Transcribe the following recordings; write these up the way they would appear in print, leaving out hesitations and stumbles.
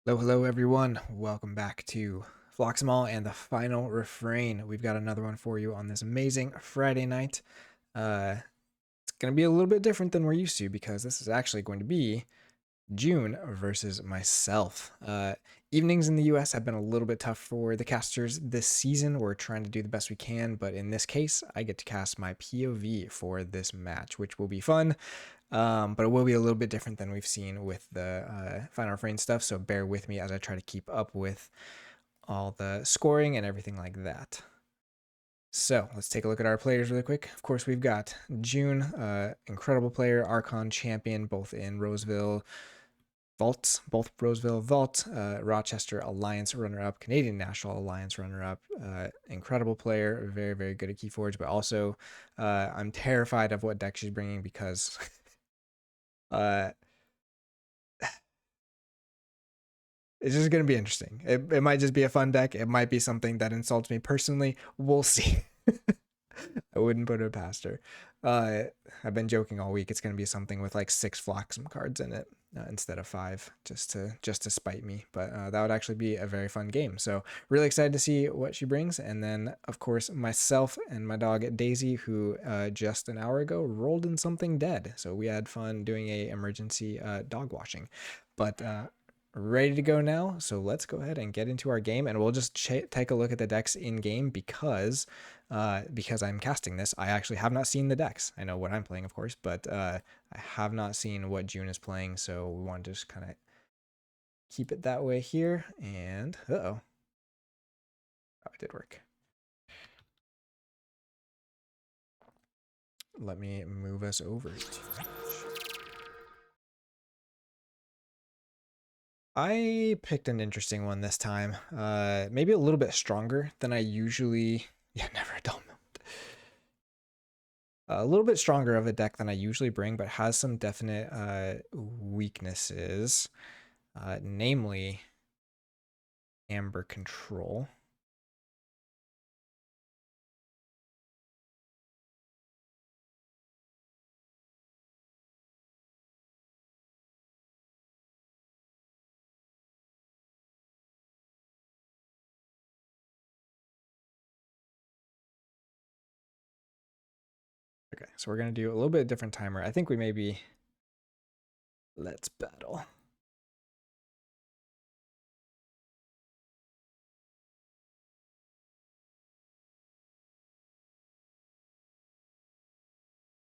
Hello everyone. Welcome back to Floxamal and the Final Refrain. We've got another one for you on this amazing Friday night. It's going to be a little bit different than we're used to because this is actually going to be June versus myself. Evenings in the US have been a little bit tough for the casters this season. We're trying to do the best we can, but in this case, I get to cast my POV for this match, which will be fun. But it will be a little bit different than we've seen with the Final Refrain stuff, so bear with me as I try to keep up with all the scoring and everything like that. So let's take a look at our players really quick. Of course, we've got June, incredible player, Archon champion, both in Roseville Vault, both Roseville Vault, Rochester Alliance runner-up, Canadian National Alliance runner-up, incredible player, very, very good at Keyforge, but also I'm terrified of what deck she's bringing because uh, it's just going to be interesting. It might just be a fun deck. It might be something that insults me personally. We'll see. I wouldn't put it past her. I've been joking all week. It's going to be something with like 6 Floxam cards in it instead of 5, just to spite me. But that would actually be a very fun game. So really excited to see what she brings. And then of course myself and my dog Daisy, who just an hour ago rolled in something dead. So we had fun doing a emergency dog washing. But ready to go now. So let's go ahead and get into our game, and we'll just take a look at the decks in game because I'm casting this. I actually have not seen the decks. I know what I'm playing, of course, but I have not seen what June is playing. So we want to just kind of keep it that way here. And oh, it did work. Let me move us over to I picked an interesting one this time. Maybe a little bit stronger than I usually. Yeah, never a dull moment. A little bit stronger of a deck than I usually bring, but has some definite weaknesses, namely Amber Control. Okay, so we're going to do a little bit different timer. I think we maybe... Let's battle.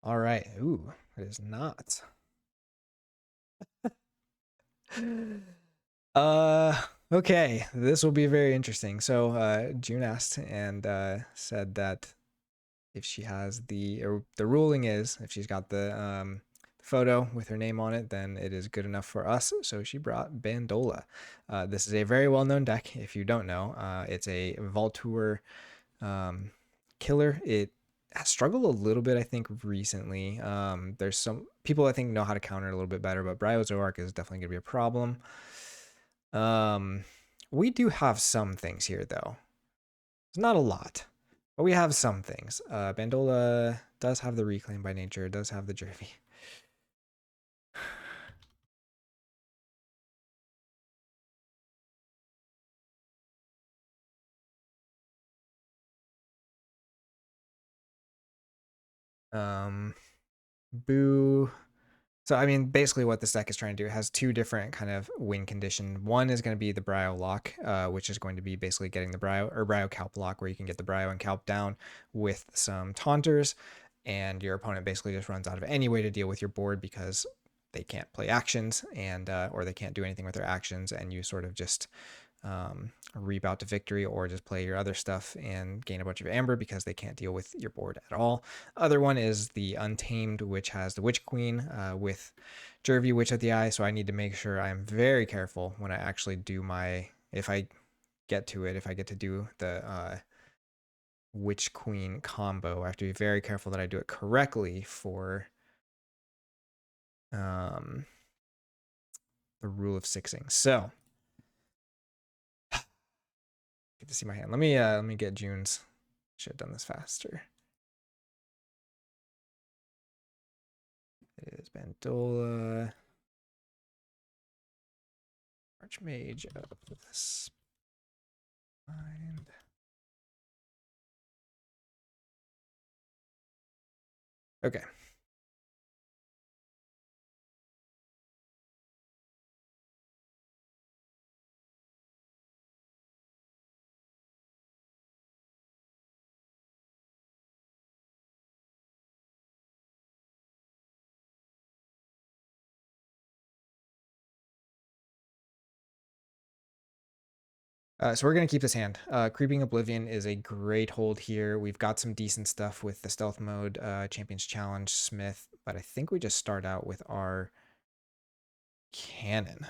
All right. Ooh, it is not. Okay, this will be very interesting. So June asked and said that if she has the ruling is if she's got the photo with her name on it, then it is good enough for us. So she brought Bandola. This is a very well-known deck. If you don't know, it's a Voltour killer. It has struggled a little bit, I think, recently. There's some people I think know how to counter it a little bit better, but Bryozoark is definitely going to be a problem. We do have some things here, though. It's not a lot, but we have some things. Bandola does have the Reclaim by nature, does have the Jervy. Boo. So, I mean, basically what this deck is trying to do, it has 2 different kind of win condition. One is going to be the Bryo lock, which is going to be basically getting the Bryo Calp lock, where you can get the Bryo and Calp down with some taunters, and your opponent basically just runs out of any way to deal with your board because they can't play actions and or they can't do anything with their actions, and you sort of just reap out to victory or just play your other stuff and gain a bunch of amber because they can't deal with your board at all. Other one is the Untamed, which has the Witch Queen with Jervy, Witch of the Eye, so I need to make sure I'm very careful when I actually do my, if I get to it, if I get to do the Witch Queen combo, I have to be very careful that I do it correctly for the rule of sixing. So get to see my hand. Let me get June's. Should have done this faster. It is Bandola. Archmage of the Spine. Okay. So we're going to keep this hand. Creeping Oblivion is a great hold here. We've got some decent stuff with the stealth mode, Champions Challenge, Smith, but I think we just start out with our cannon.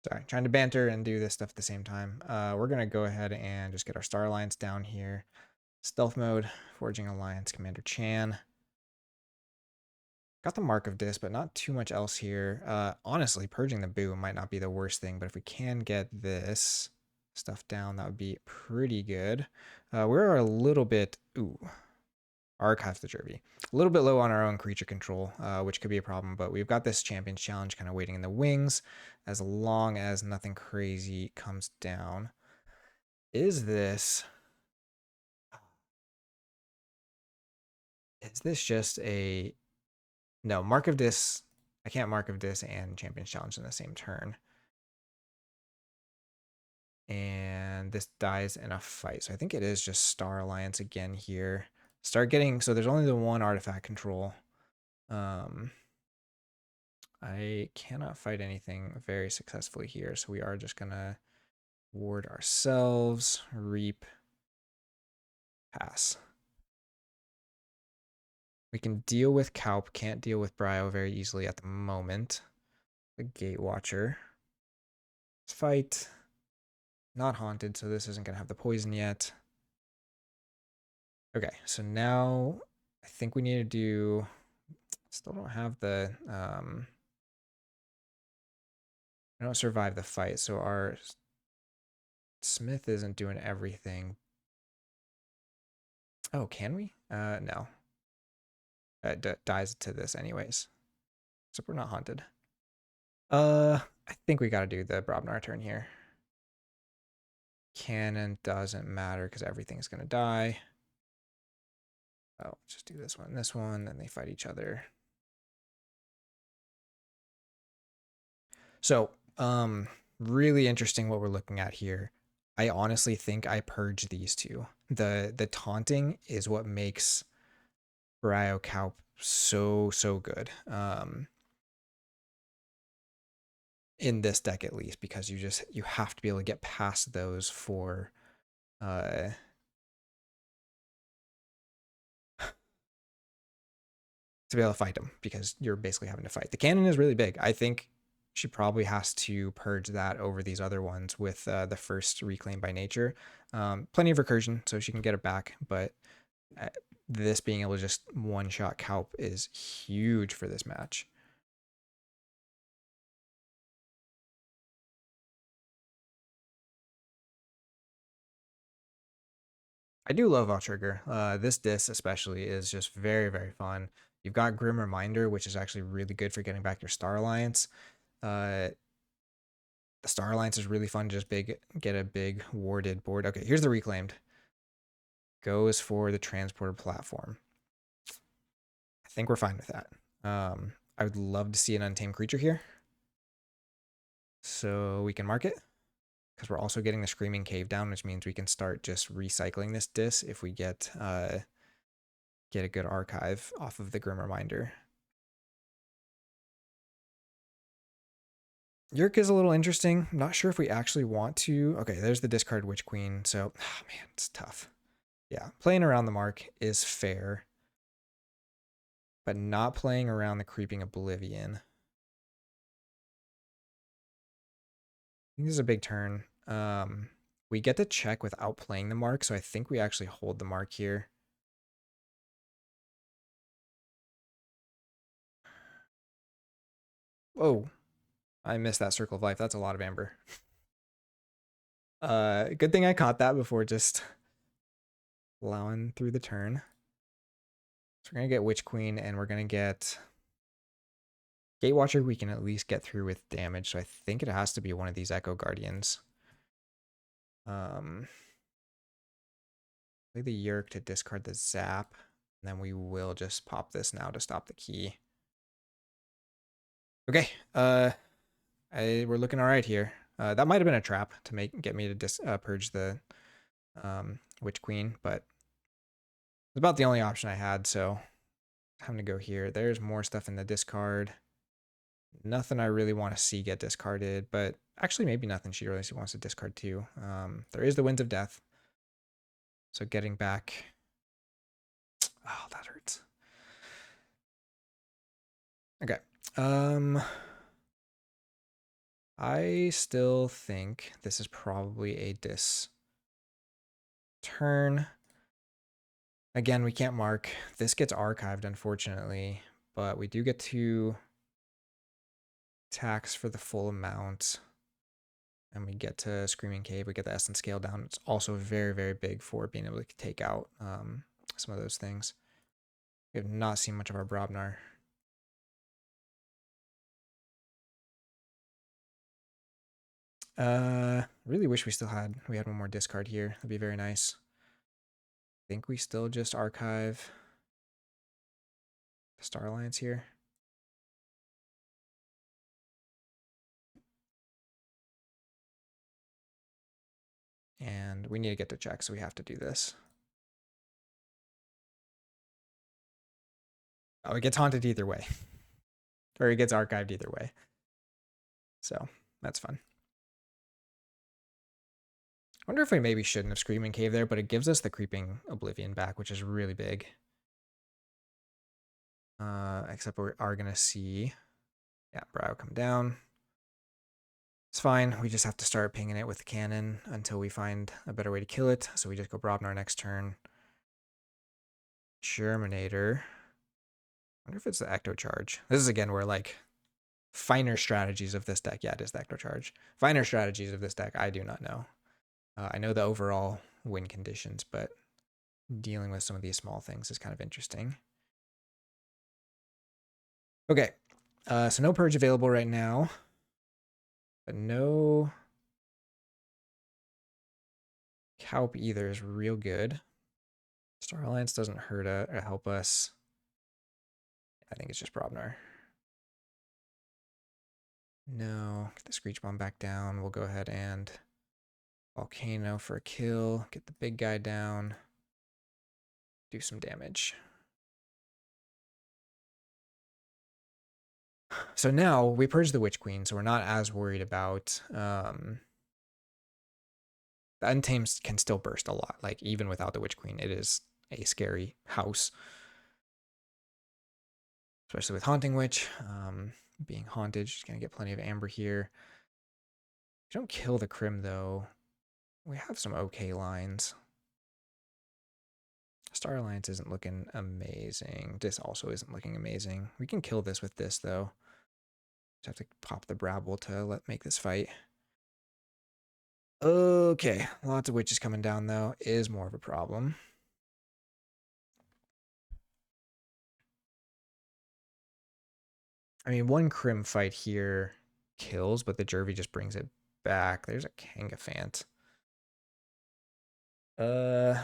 Sorry, trying to banter and do this stuff at the same time. We're going to go ahead and just get our Star Alliance down here. Stealth mode, Forging Alliance, Commander Chan. Got the Mark of Dis, but not too much else here. Honestly, Purging the Boo might not be the worst thing, but if we can get this stuff down, that would be pretty good. We're a little bit... Ooh. Archive the Derby. A little bit low on our own creature control, which could be a problem, but we've got this Champions Challenge kind of waiting in the wings as long as nothing crazy comes down. Is this just a... No, Mark of Dis. I can't Mark of Dis and Champions Challenge in the same turn. And this dies in a fight. So I think it is just Star Alliance again here. Start getting... So there's only the one artifact control. I cannot fight anything very successfully here, so we are just going to ward ourselves, reap, pass. We can deal with Kaup, can't deal with Bryo very easily at the moment. The Gatewatcher. Let's fight. Not haunted, so this isn't going to have the poison yet. Okay, so now I think we need to do... Still don't have the... I don't survive the fight, so our Smith isn't doing everything. Oh, can we? No. It dies to this anyways. So we're not haunted. I think we got to do the Brobnar turn here. Cannon doesn't matter because everything's going to die. Oh, just do this one, then they fight each other. So, really interesting what we're looking at here. I honestly think I purge these two. The taunting is what makes Bryo Kaup so good. In this deck at least, because you have to be able to get past those for to be able to fight them, because you're basically having to fight. The cannon is really big. I think she probably has to purge that over these other ones with the first Reclaim by Nature. Plenty of recursion, so she can get it back, but this being able to just one-shot Kaup is huge for this match. I do love Outrigger. This disc especially is just very fun. You've got Grim Reminder, which is actually really good for getting back your Star Alliance. The Star Alliance is really fun to just get a big warded board. Okay, here's the Reclaimed. Goes for the Transporter platform. I think we're fine with that. I would love to see an Untamed Creature here. So we can mark it, because we're also getting the Screaming Cave down, which means we can start just recycling this disc if we get a good archive off of the Grim Reminder. Yerk is a little interesting. I'm not sure if we actually want to. Okay, there's the discard Witch Queen. So, oh man, it's tough. Yeah, playing around the mark is fair. but not playing around the Creeping Oblivion. I think this is a big turn. We get to check without playing the mark, so I think we actually hold the mark here. Whoa, I missed that Circle of Life. That's a lot of amber. Good thing I caught that before just allowing through the turn. So we're gonna get Witch Queen, and we're gonna get Gatewatcher. We can at least get through with damage, so I think it has to be one of these Echo Guardians. Play the Yerk to discard the Zap, and then we will just pop this now to stop the key. Okay, we're looking all right here. That might have been a trap to get me to purge the Witch Queen, but it's about the only option I had, so time to go here. There's more stuff in the discard. Nothing I really want to see get discarded, but actually maybe nothing she really wants to discard too. There is the Winds of Death, so getting back. Oh, that hurts. Okay. I still think this is probably a turn. Again, we can't mark. This gets archived, unfortunately, but we do get to tax for the full amount. And we get to Screaming Cave. We get the Essence Scale down. It's also very, very big for being able to take out some of those things. We have not seen much of our Brobnar. Really wish we had one more discard here. That'd be very nice. I think we still just archive the Star Alliance here. And we need to get to check, so we have to do this. Oh, it gets haunted either way. Or it gets archived either way. So, that's fun. I wonder if we maybe shouldn't have Screaming Cave there, but it gives us the Creeping Oblivion back, which is really big. Except we are going to see, yeah, Brow come down. It's fine. We just have to start pinging it with the cannon until we find a better way to kill it. So we just go Brobnar next turn. Germinator. I wonder if it's the Ecto Charge. This is again where like finer strategies of this deck. Yeah, it is the Ecto Charge. Finer strategies of this deck, I do not know. I know the overall win conditions, but dealing with some of these small things is kind of interesting. Okay, so no Purge available right now, but no Cowp either is real good. Star Alliance doesn't hurt or help us. I think it's just Brobnar. No, get the Screech Bomb back down. We'll go ahead and Volcano for a kill. Get the big guy down. Do some damage. So now we purge the Witch Queen, so we're not as worried about the Untamed can still burst a lot. Like even without the Witch Queen, it is a scary house. Especially with Haunting Witch. Being haunted, she's gonna get plenty of amber here. If you don't kill the Crim though, we have some okay lines. Star Alliance isn't looking amazing. This also isn't looking amazing. We can kill this with this though. Just have to pop the Brabble to make this fight. Okay, lots of witches coming down though is more of a problem. I mean, one Crim fight here kills, but the Jervy just brings it back. There's a Kangafant. Man.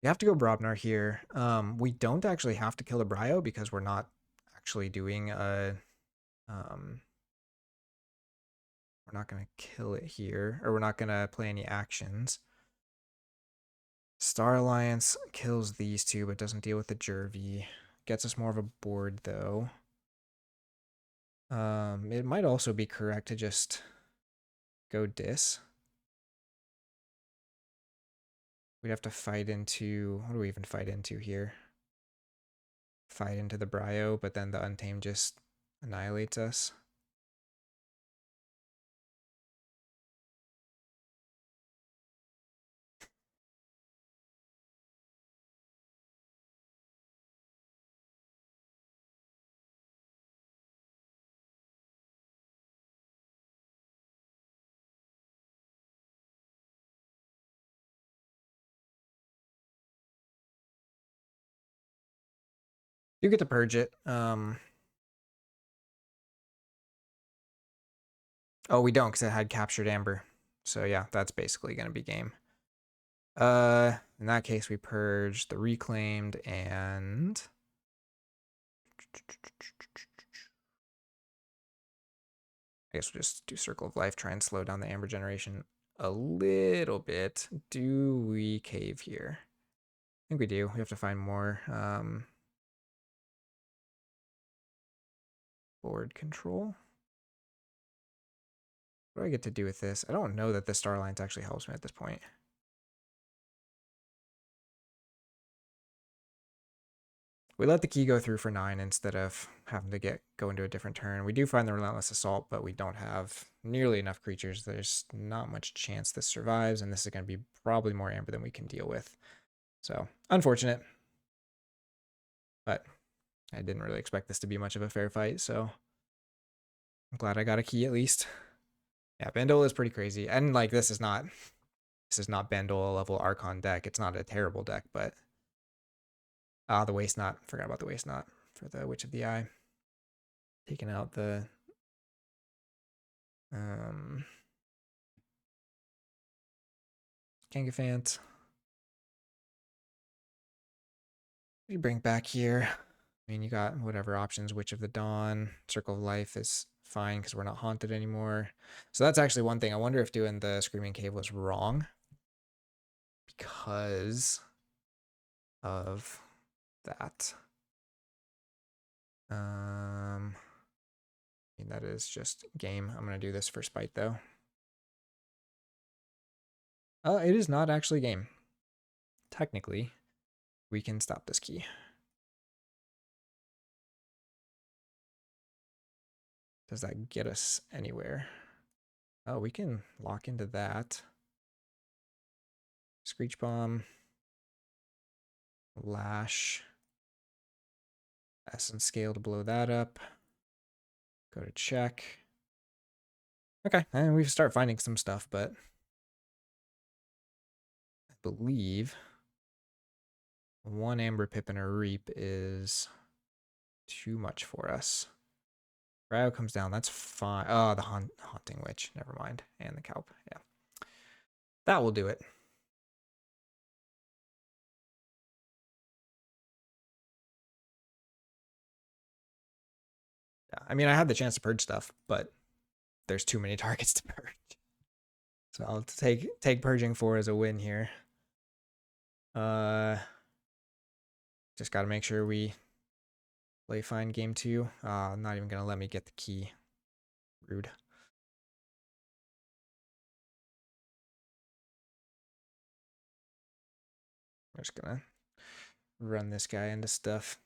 We have to go Brobnar here. We don't actually have to kill the Brio because we're not actually doing a we're not going to kill it here, or we're not going to play any actions. Star Alliance kills these two, but doesn't deal with the Jervy. Gets us more of a board, though. It might also be correct to just go Dis. We'd have to fight into... What do we even fight into here? Fight into the Brio, but then the Untamed just annihilates us. You get to purge it. Oh, we don't, because it had captured Amber. So yeah, that's basically going to be game. In that case, we purge the Reclaimed and... I guess we'll just do Circle of Life, try and slow down the Amber generation a little bit. Do we cave here? I think we do. We have to find more board control. What do I get to do with this? I don't know that the Star Alliance actually helps me at this point. We let the key go through for 9 instead of having to go into a different turn. We do find the Relentless Assault, but we don't have nearly enough creatures. There's not much chance this survives, and this is going to be probably more Amber than we can deal with. So, unfortunate. But I didn't really expect this to be much of a fair fight, so I'm glad I got a key at least. Yeah, Bandola is pretty crazy. And like this is not Bandola level Archon deck. It's not a terrible deck, but the Waste Knot. Forgot about the Waste Knot for the Witch of the Eye. Taking out the Kangafant. What do you bring back here? I mean, you got whatever options. Witch of the Dawn, Circle of Life is fine because we're not haunted anymore. So that's actually one thing. I wonder if doing the Screaming Cave was wrong because of that. I mean, that is just game. I'm going to do this for spite, though. It is not actually game. Technically, we can stop this key. Does that get us anywhere? Oh, we can lock into that. Screech Bomb. Lash. Essence Scale to blow that up. Go to check. Okay, and we start finding some stuff, but I believe one Amber Pip and a Reap is too much for us. Brio comes down, that's fine. Oh, the Haunting Witch, never mind. And the Kelp, yeah. That will do it. Yeah, I mean, I had the chance to purge stuff, but there's too many targets to purge. So I'll take purging 4 as a win here. Just got to make sure we play fine game 2. Not even going to let me get the key. Rude. I'm just going to run this guy into stuff.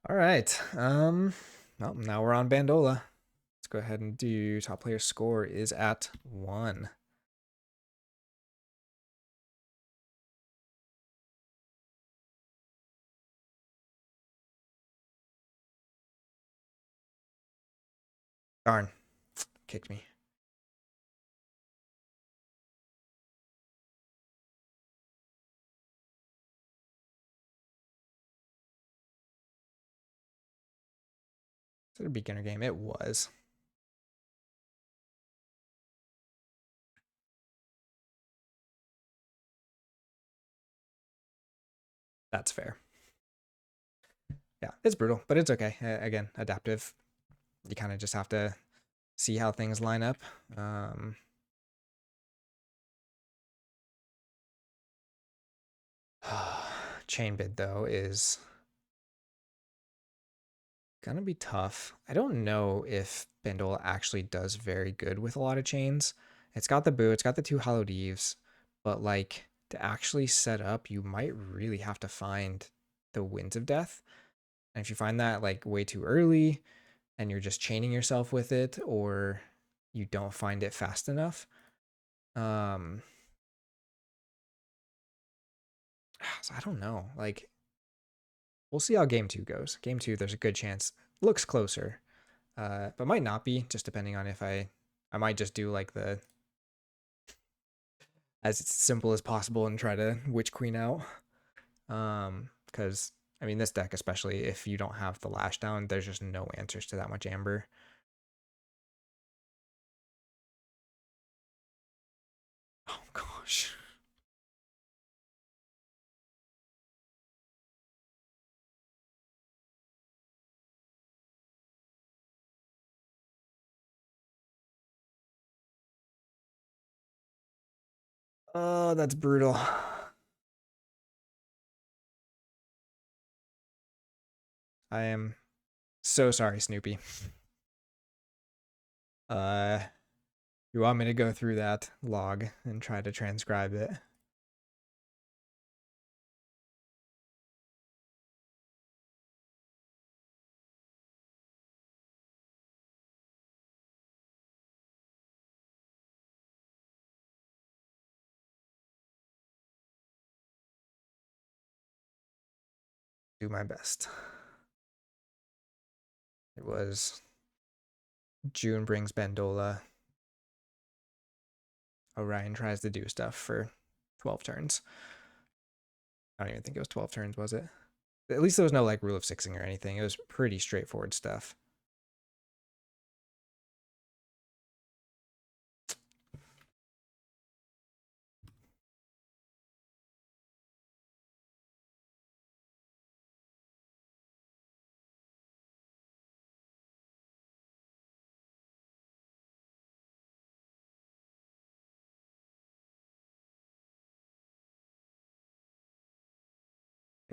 All right. Well, now we're on Bandola. Let's go ahead and do top player score is at 1. Darn. Kicked me. Is it a beginner game? It was. That's fair. Yeah, it's brutal, but it's okay. Again, adaptive. You kind of just have to see how things line up. Chain bid though is gonna be tough. I don't know if Bendola actually does very good with a lot of chains. It's got the boo, it's got the two hallowed eves, but like to actually set up, you might really have to find the winds of death. And if you find that like way too early and you're just chaining yourself with it, or you don't find it fast enough, so I don't know. Like we'll see how game two goes. Game two, there's a good chance looks closer, but might not be, just depending on if I might just do like the as simple as possible and try to witch queen out. Because I mean this deck, especially if you don't have the lash down, there's just no answers to that much amber. Oh gosh. Oh, that's brutal. I am so sorry, Snoopy. Uh, you want me to go through that log and try to transcribe it? Do my best. It was June brings Bendola. Orion tries to do stuff for 12 turns. I don't even think it was 12 turns, was it? At least there was no like rule of sixing or anything. It was pretty straightforward stuff.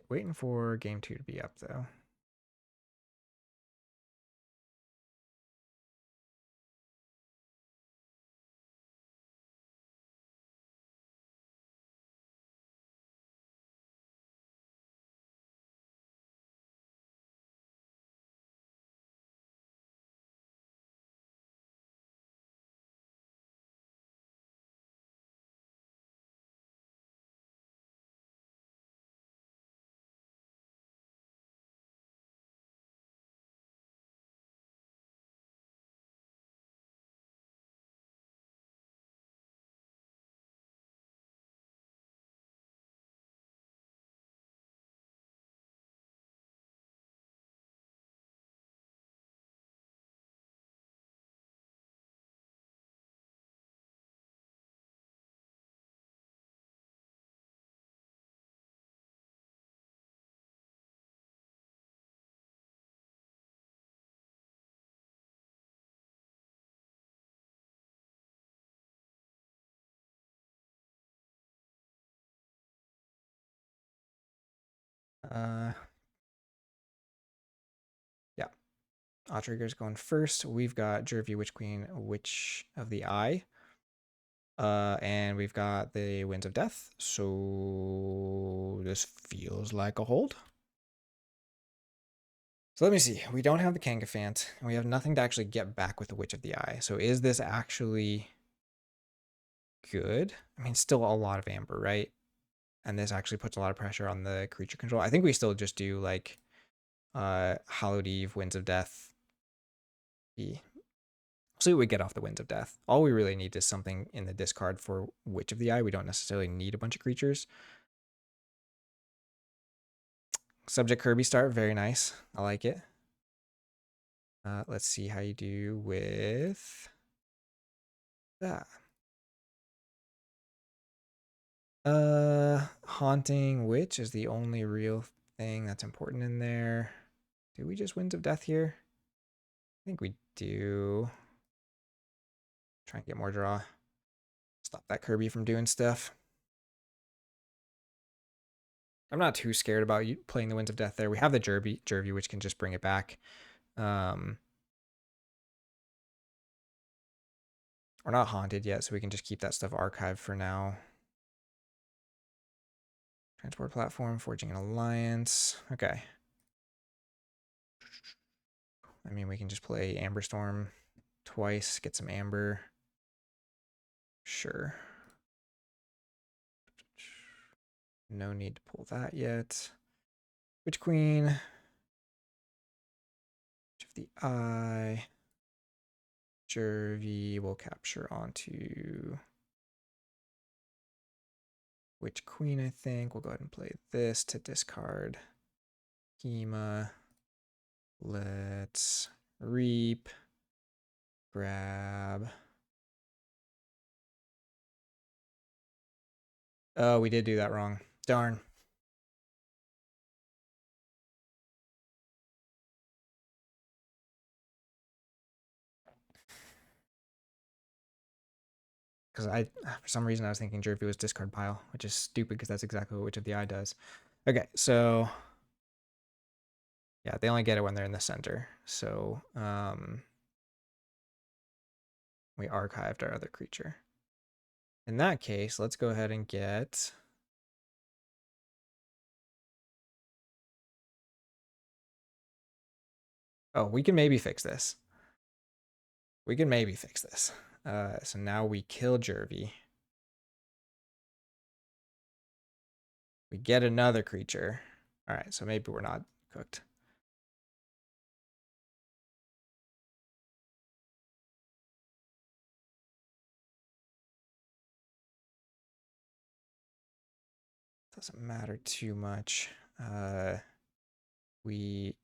Waiting for game two to be up though. Uh, yeah. Outrigger's going first. We've got Jervy, Witch Queen, Witch of the Eye. And we've got the Winds of Death. So this feels like a hold. So let me see. We don't have the Kangafant, and we have nothing to actually get back with the Witch of the Eye. So is this actually good? I mean, still a lot of amber, right? And this actually puts a lot of pressure on the creature control. I think we still just do like Hallowed Eve, Winds of Death. We'll see what we get off the Winds of Death. All we really need is something in the discard for Witch of the Eye. We don't necessarily need a bunch of creatures. Subject Kirby start, very nice. I like it. Let's see how you do with that. Haunting Witch is the only real thing that's important in there. Do we just Winds of Death here? I think we do. Try and get more draw. Stop that Kirby from doing stuff. I'm not too scared about you playing the Winds of Death there. We have the Jervy, which can just bring it back. We're not haunted yet, so we can just keep that stuff archived for now. Transport platform, forging an alliance. Okay. I mean, we can just play Amber Storm twice, get some Amber. Sure. No need to pull that yet. Witch Queen. Witch of the Eye. Jervy will capture onto Witch Queen, I think. We'll go ahead and play this to discard Hema. Let's reap. Grab. Oh, we did do that wrong. Darn. Because for some reason, I was thinking Jervy was discard pile, which is stupid because that's exactly what Witch of the Eye does. Okay, so yeah, they only get it when they're in the center. So we archived our other creature. In that case, let's go ahead and get... Oh, we can maybe fix this. We can maybe fix this. So now we kill Jervy. We get another creature. All right, so maybe we're not cooked. Doesn't matter too much. We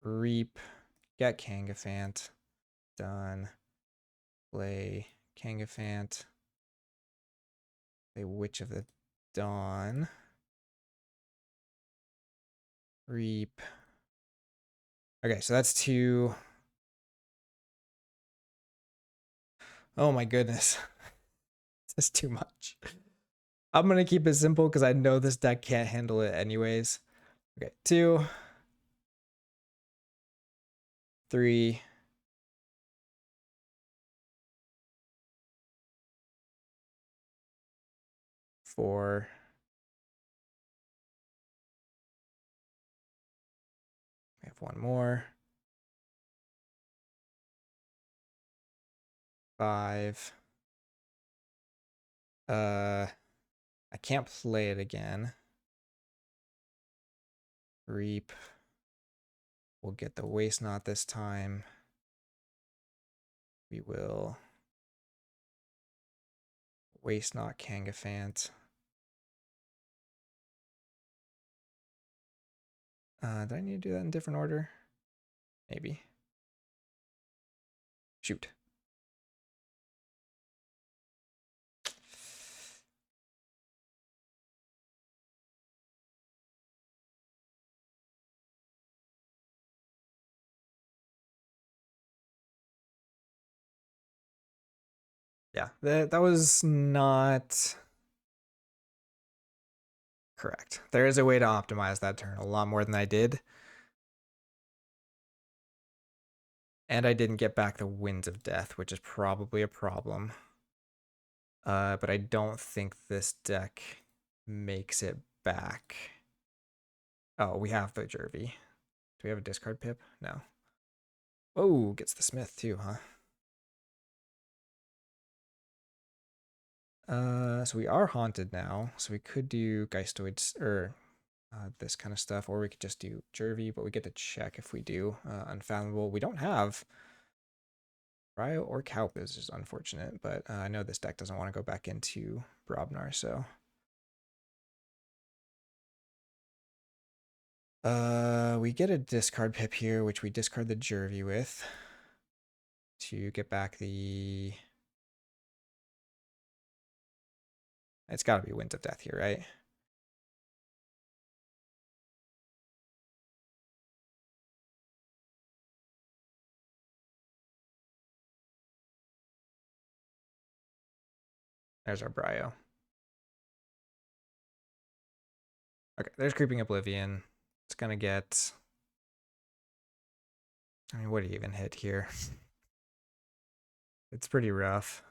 reap, get Kangafant. Done. Play Kangafant. Play Witch of the Dawn. Reap. Okay, so that's 2. Oh my goodness. This is too much. I'm going to keep it simple because I know this deck can't handle it anyways. Okay, 2. 3. 4. We have 1 more. 5. I can't play it again. Reap. We'll get the Waste Knot this time. We will Waste Knot Kangafant. Did I need to do that in different order? Maybe. Shoot. Yeah, that was not correct. There is a way to optimize that turn a lot more than I did. And I didn't get back the Winds of Death, which is probably a problem. But I don't think this deck makes it back. Oh, we have the Jervy. Do we have a discard pip? No. Oh, gets the Smith too, huh? So we are haunted now, so we could do Geistoids, or this kind of stuff, or we could just do Jervy, but we get to check if we do. Unfathomable. We don't have Ryo or Kaup, is just unfortunate, but I know this deck doesn't want to go back into Brobnar, so... We get a discard pip here, which we discard the Jervy with to get back the... It's got to be Winds of Death here, right? There's our Brio. Okay, there's Creeping Oblivion. It's gonna get... I mean, what do you even hit here? It's pretty rough.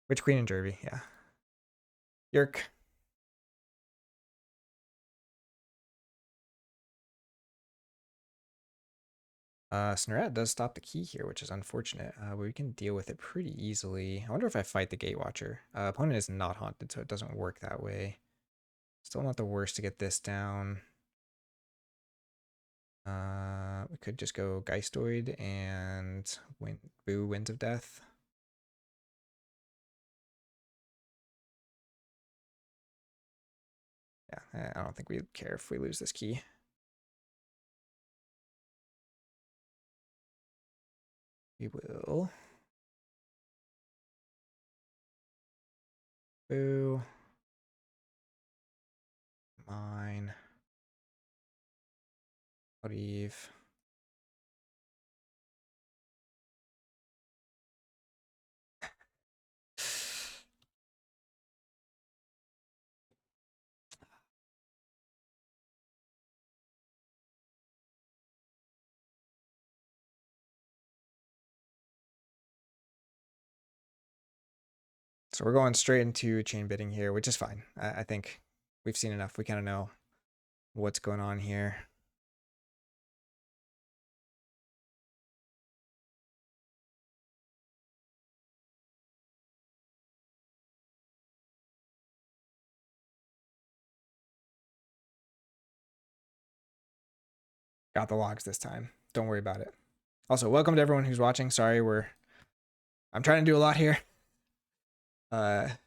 Witch Queen and Jervy, yeah. Yerk. Snoret does stop the key here, which is unfortunate. But we can deal with it pretty easily. I wonder if I fight the Gatewatcher. Opponent is not haunted, so it doesn't work that way. Still not the worst to get this down. We could just go Geistoid and Boo Winds of Death. Yeah, I don't think we'd care if we lose this key. We will. Boo. Mine. Eve. So we're going straight into chain bidding here, which is fine. I think we've seen enough. We kind of know what's going on here. Got the logs this time. Don't worry about it. Also, welcome to everyone who's watching. Sorry, I'm trying to do a lot here. Got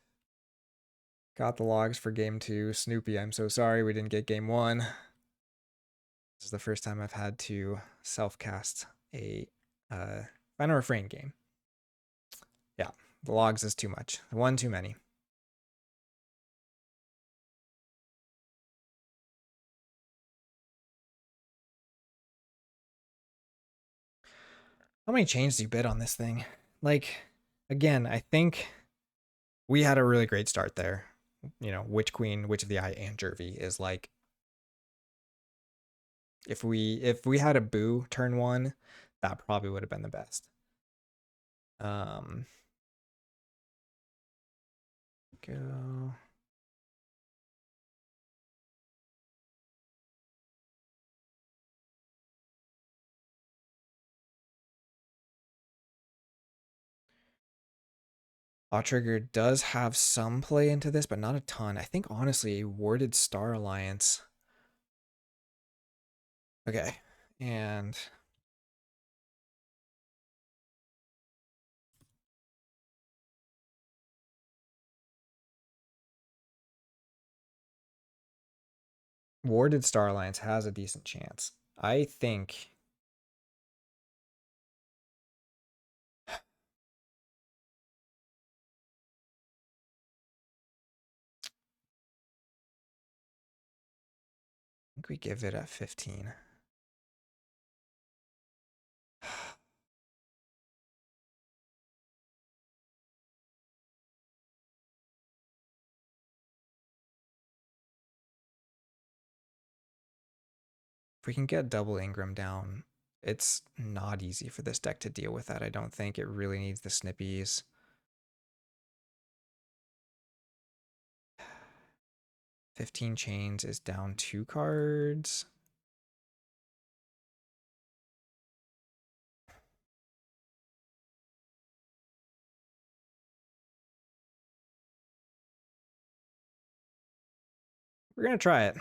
the logs for game 2. Snoopy, I'm so sorry we didn't get game 1. This is the first time I've had to self-cast a Final Refrain game. Yeah, the logs is too much. One too many. How many chains do you bid on this thing? Like, again, I think we had a really great start there. You know, Witch Queen, Witch of the Eye, and Jervy is like, if we had a Boo turn 1, that probably would have been the best. Go. Trigger does have some play into this, but not a ton. I think, honestly, a Warded Star Alliance. Okay, and... Warded Star Alliance has a decent chance. I think... we give it a 15. If we can get double Ingram down, it's not easy for this deck to deal with that. I don't think it really needs the snippies. "15 chains" is down 2 cards. We're gonna try it.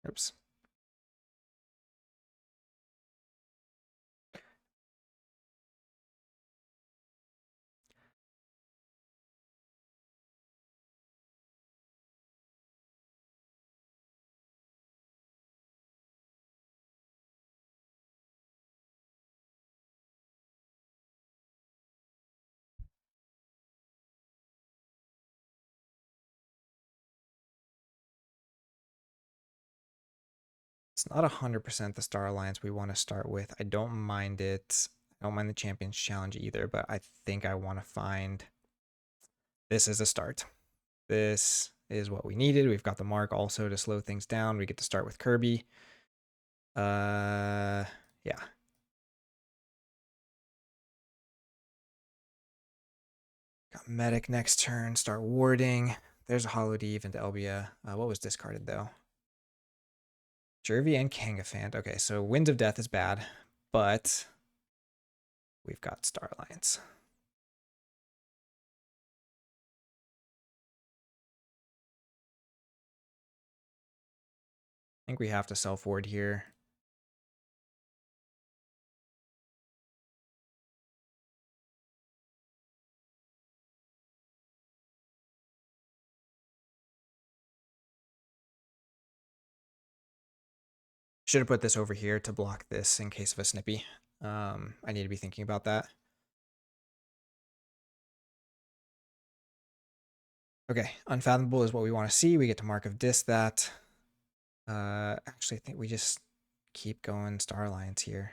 Oops. It's not 100% the Star Alliance we want to start with. I don't mind it. I don't mind the Champions Challenge either, but I think I want to find this as a start. This is what we needed. We've got the mark also to slow things down. We get to start with Kirby. Yeah. Got Medic next turn. Start warding. There's a Hollow Eve into Elbia. What was discarded though? Jervy and Kangafant. Okay, so Winds of Death is bad, but we've got Star Alliance. I think we have to self-ward here. Should have put this over here to block this in case of a snippy. I need to be thinking about that. Okay, Unfathomable is what we want to see. We get to Mark of Dis that. Actually, I think we just keep going Star Alliance here.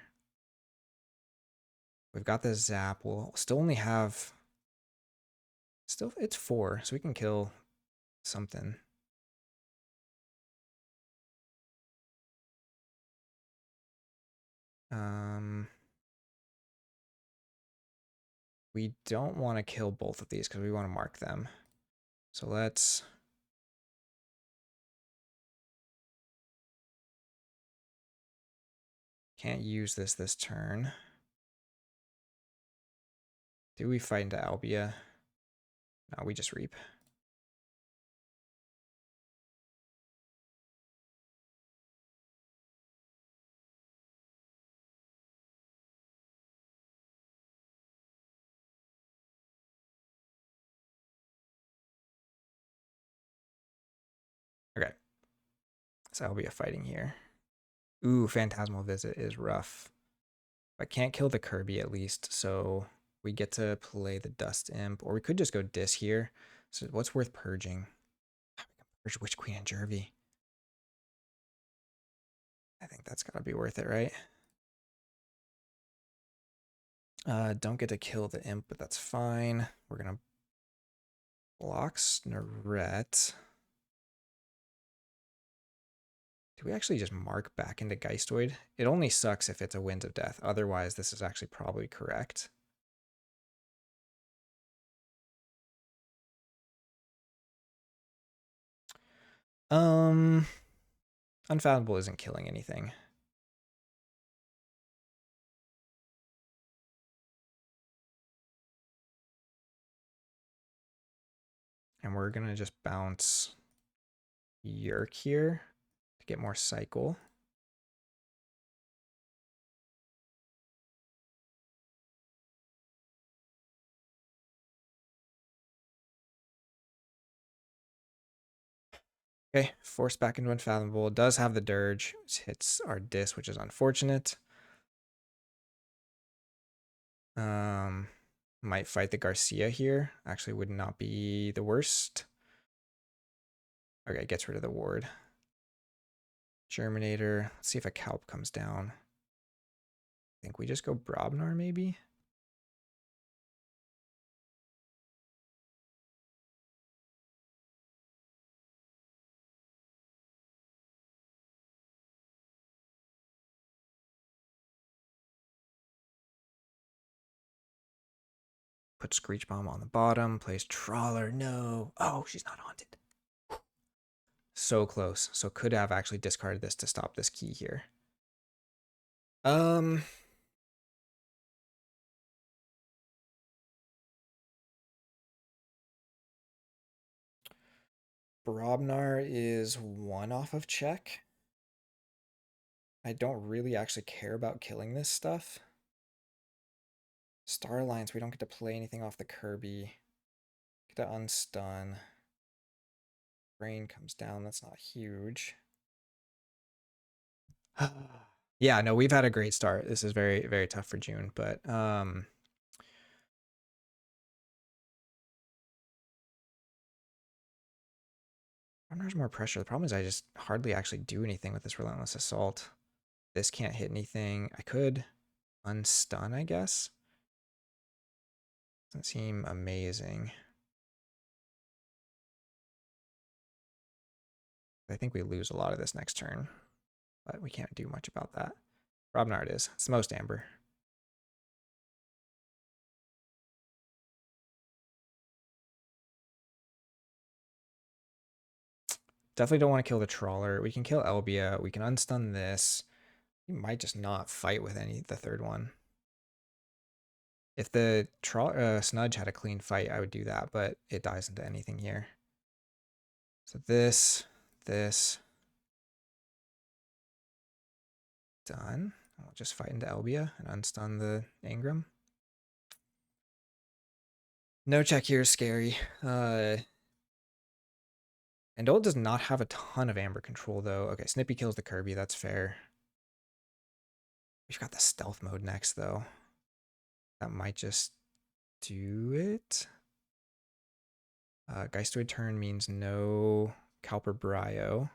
We've got the Zap. We'll still only have... Still, it's 4, so we can kill something. We don't want to kill both of these because we want to mark them. So let's... Can't use this turn. Do we fight into Albia? No, we just reap. Okay. So Albia fighting here. Ooh, Phantasmal Visit is rough. I can't kill the Kirby at least, so we get to play the Dust Imp, or we could just go Dis here. So what's worth purging? Purge Witch Queen and Jervy. I think that's gotta be worth it, right? Don't get to kill the Imp, but that's fine. We're gonna block Snoret. Do we actually just mark back into Geistoid? It only sucks if it's a Winds of Death. Otherwise, this is actually probably correct. Unfathomable isn't killing anything. And we're gonna just bounce Yerk here to get more cycle. Okay, force back into Unfathomable. It does have the Dirge, which hits our Dis, which is unfortunate. Might fight the Garcia here. Actually would not be the worst. Okay, gets rid of the ward. Germinator. Let's see if a Calp comes down. I think we just go Brobnar maybe? Put Screech Bomb on the bottom, plays Trawler. No. Oh, she's not haunted. So close. So could have actually discarded this to stop this key here. Brobnar is 1 off of check. I don't really actually care about killing this stuff. Star Alliance, we don't get to play anything off the Kirby. Get to unstun. Brain comes down, that's not huge. Yeah, no, we've had a great start. This is very, very tough for June, but there's more pressure. The problem is I just hardly actually do anything with this Relentless Assault. This can't hit anything. I could unstun, I guess. Doesn't seem amazing. I think we lose a lot of this next turn, but we can't do much about that. Robnard is. It's the most amber. Definitely don't want to kill the Trawler. We can kill Elbia. We can unstun this. We might just not fight with the third one. If the Snudge had a clean fight, I would do that, but it dies into anything here. So this, done. I'll just fight into Elbia and unstun the Ingram. No check here is scary. Andola does not have a ton of amber control, though. Okay, Snippy kills the Kirby. That's fair. We've got the stealth mode next, though. That might just do it. Geistoid turn means no Calper Brio.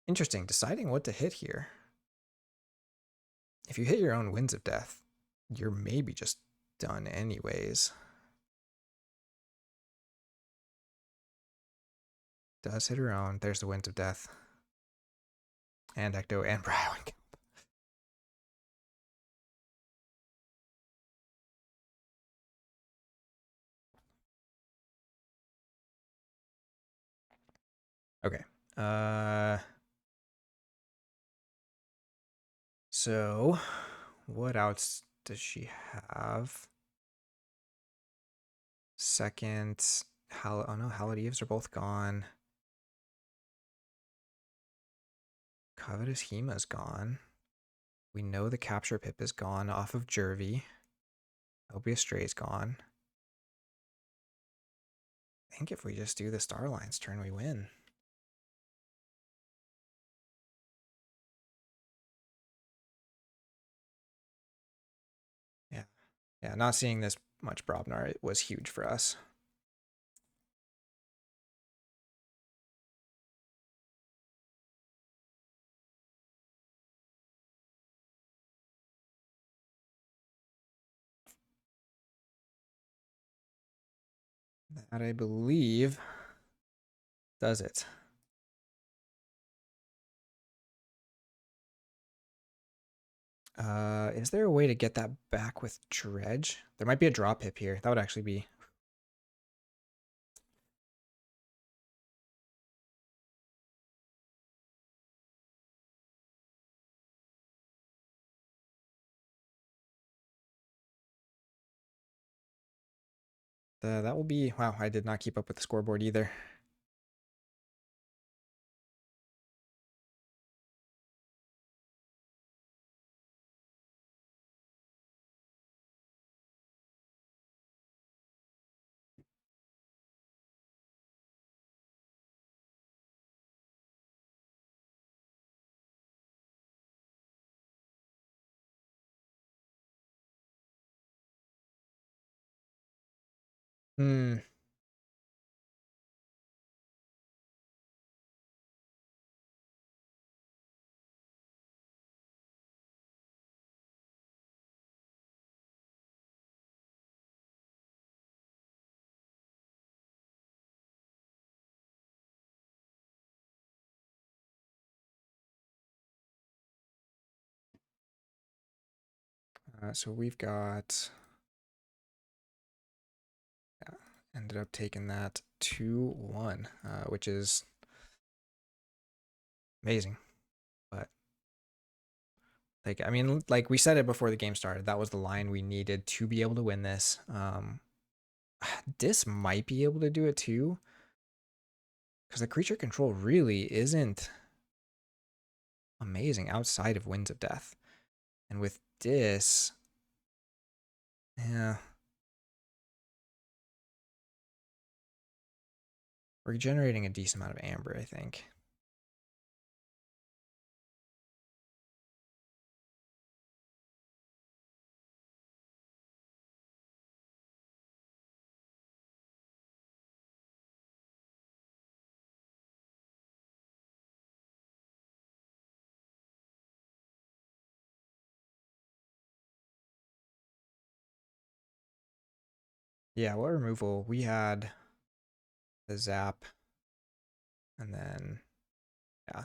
Interesting. Deciding what to hit here. If you hit your own Winds of Death, you're maybe just done anyways. Does hit her own. There's the Winds of Death. And Ecto and Brio. Okay. So what else does she have? Second, oh no, Hallowed Eves are both gone. Covetous Hema's gone. We know the Capture Pip is gone off of Jervy. Elbia Stray's gone. I think if we just do the Starline's turn, we win. Yeah. Yeah, not seeing this much Brobnar was huge for us. That, I believe, does it. Is there a way to get that back with Dredge? There might be a drop hip here. That would actually be... that will be... Wow, I did not keep up with the scoreboard either. Hmm. So we've got... Yeah, ended up taking that 2-1, which is amazing. But like, I mean, like we said it before the game started, that was the line we needed to be able to win this. Dis might be able to do it too, because the creature control really isn't amazing outside of Winds of Death. And with Dis, yeah, we're generating a decent amount of amber, I think. Yeah, what removal? We had the zap, and then, yeah.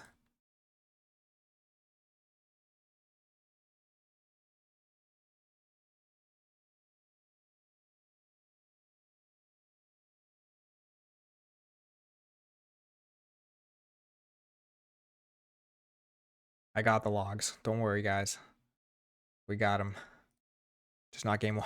I got the logs. Don't worry, guys. We got them. Just not game 1.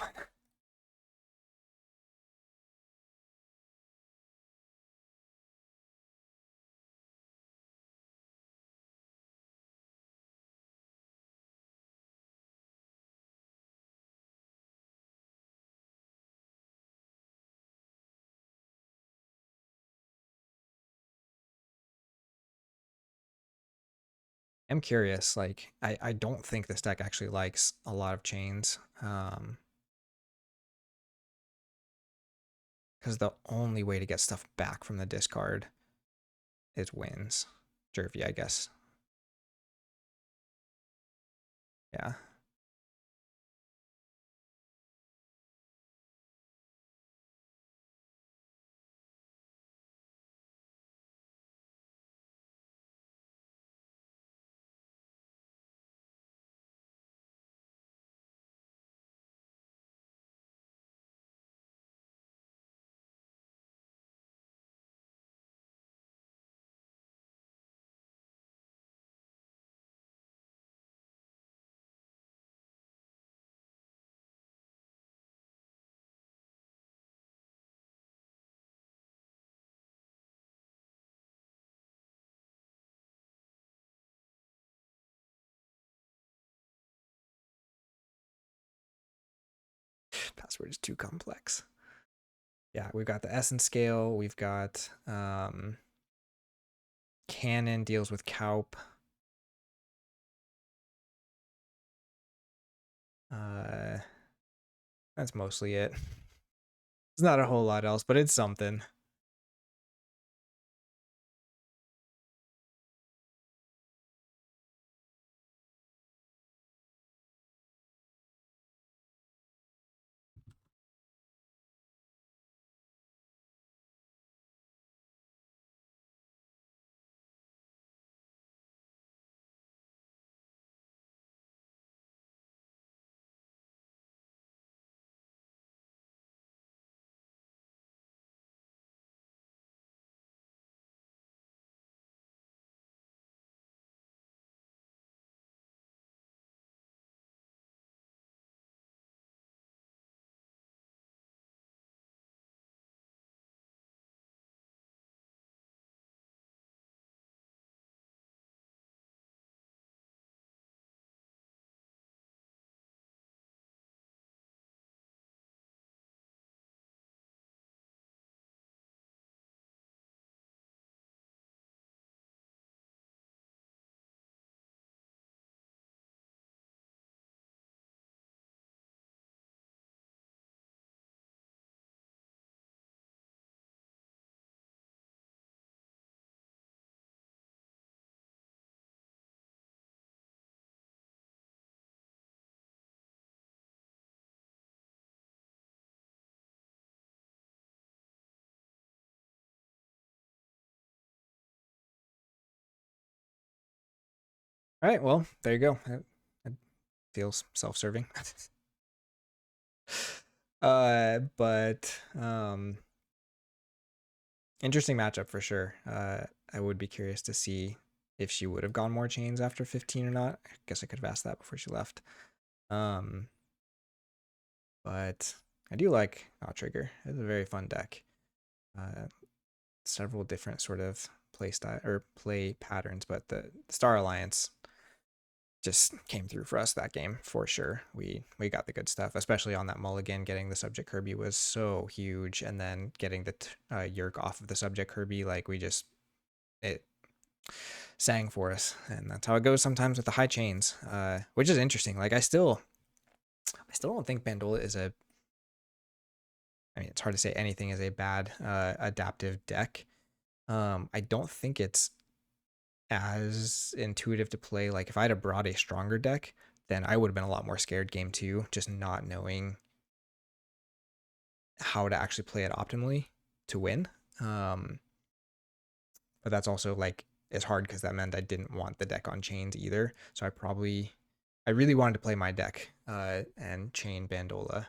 I'm curious. Like, I don't think this deck actually likes a lot of chains. Because the only way to get stuff back from the discard is wins. Jervy, I guess. Yeah. Password is too complex. Yeah, we've got the essence scale. We've got cannon deals with Kaup. That's mostly it. It's not a whole lot else, but it's something. All right, well, there you go. It feels self-serving. But interesting matchup for sure. I would be curious to see if she would have gone more chains after 15 or not. I guess I could have asked that before she left. But I do like Outrigger. It's a very fun deck. Several different sort of play style or play patterns, but the Star Alliance just came through for us that game for sure. We got the good stuff, especially on that mulligan. Getting the subject Kirby was so huge, and then getting the Yerk off of the subject Kirby, like it sang for us, and that's how it goes sometimes with the high chains, which is interesting. Like I still don't think Bandola is a. I mean, it's hard to say anything is a bad adaptive deck. I don't think it's as intuitive to play. Like if I'd have brought a stronger deck, then I would have been a lot more scared game two, just not knowing how to actually play it optimally to win. But that's also like it's hard because that meant I didn't want the deck on chains either. So I really wanted to play my deck and chain Bandola.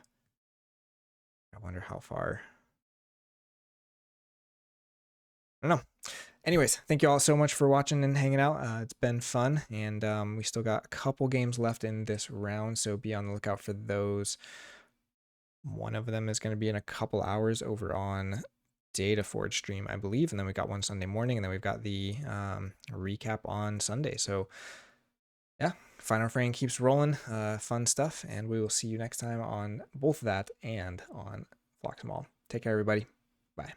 I wonder how far. I don't know. Anyways, thank you all so much for watching and hanging out. It's been fun, and we still got a couple games left in this round, so be on the lookout for those. One of them is going to be in a couple hours over on Dataforge stream, I believe, and then we got one Sunday morning, and then we've got the recap on Sunday. So yeah, Final Frame keeps rolling, fun stuff, and we will see you next time on both that and on Floxmall. Take care, everybody. Bye.